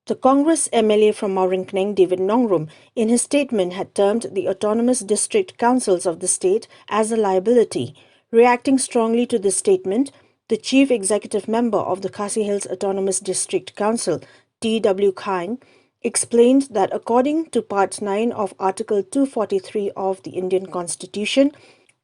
The Congress MLA from Mauringkneng, David Nongrum, in his statement had termed the autonomous district councils of the state as a liability. Reacting strongly to this statement, the chief executive member of the Khasi Hills Autonomous District Council, T.W. Khaing, explained that according to Part 9 of Article 243 of the Indian Constitution,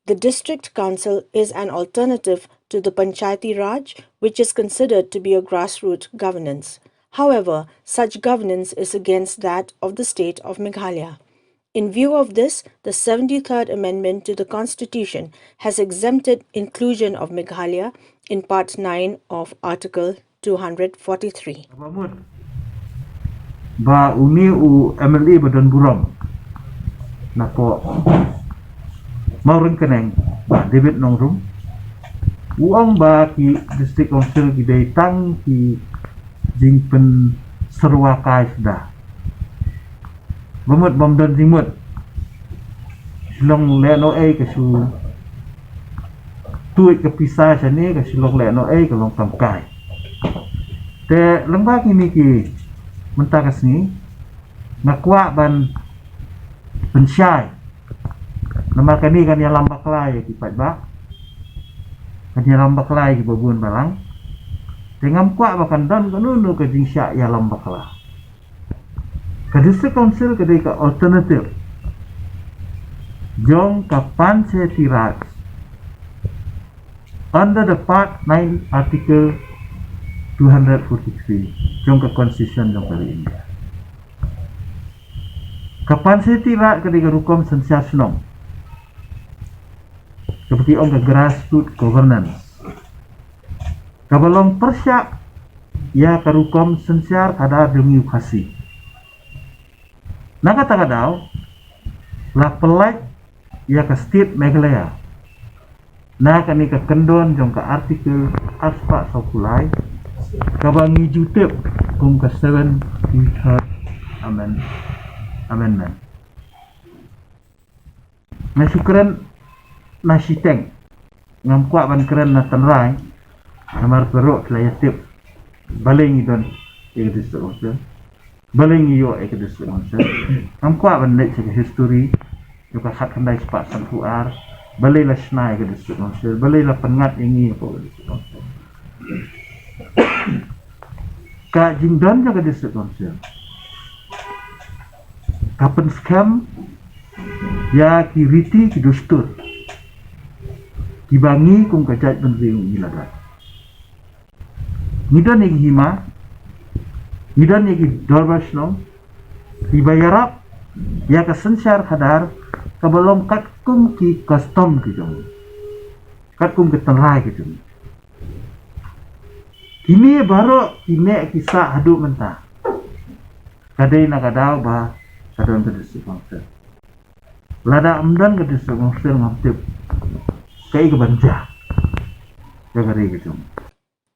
the district council is an alternative to the Panchayati Raj, which is considered to be a grassroots governance. However, such governance is against that of the state of Meghalaya. In view of this, the 73rd Amendment to the Constitution has exempted inclusion of Meghalaya in Part 9 of Article 243. Ba uni u MLA badan buram nako Mauringkneng David Nongrum uang ba ki district council ki day tang ki jingpen serwa kai sudah bamut bamdan jingmut silong le no ai ke su tuit ke pisah sani ke silong le no ai ke long tam kai te lembah kini ki mentakas ni nakwa ban pensyai nama kani kan yang lambak lai ki pat ba kan yang lambak lai ki babun balang tengam kwa bakan dan kanunu ke jingsya ya lambak la ke district council ke dei ka alternative jong kapan se tirat under the part 9 article 243 jong ke constitution jong kali India kapan se tirat ke dei ka rukom sensiasnom seperti on ke grassroots governance kabalong persyak ya karukom sensiar kada demi ukasi naka takadaw la pelaj ya ka state Meghalaya na kani ka kendon jong ka artikel aspa sokulai kabangi jutip kung ka 73rd amendment na syukran na siteng ngam kwa ban keren na tanrai Amar peruk layatip baling idon ekdis onse baling iyo ekdis onse am kwa bandai se history yo ka khat khandai spa san fuar balai la snai ekdis onse balai la pengat ingi ko ka jingdan ja ekdis onse kapan scam ya kiriti kidustur kibangi kung kajat benriung iladat Nidan yang hima, nidan yang dorbasno, dibayarap, ya kesensyar hadar, kebalong katkum ki custom kijong, katkum ketenrai kijong. Kini baru kini kisah hadu mentah. Kadai nak kadau bah kadang kedisi konsel. Lada amdan kedisi konsel ngaptip, kai kebanja, jagari kijong.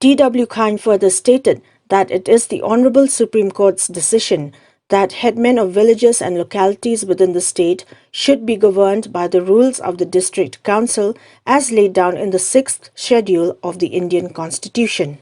T.W. Khaing further stated that it is the Honorable Supreme Court's decision that headmen of villages and localities within the state should be governed by the rules of the District Council as laid down in the 6th schedule of the Indian Constitution.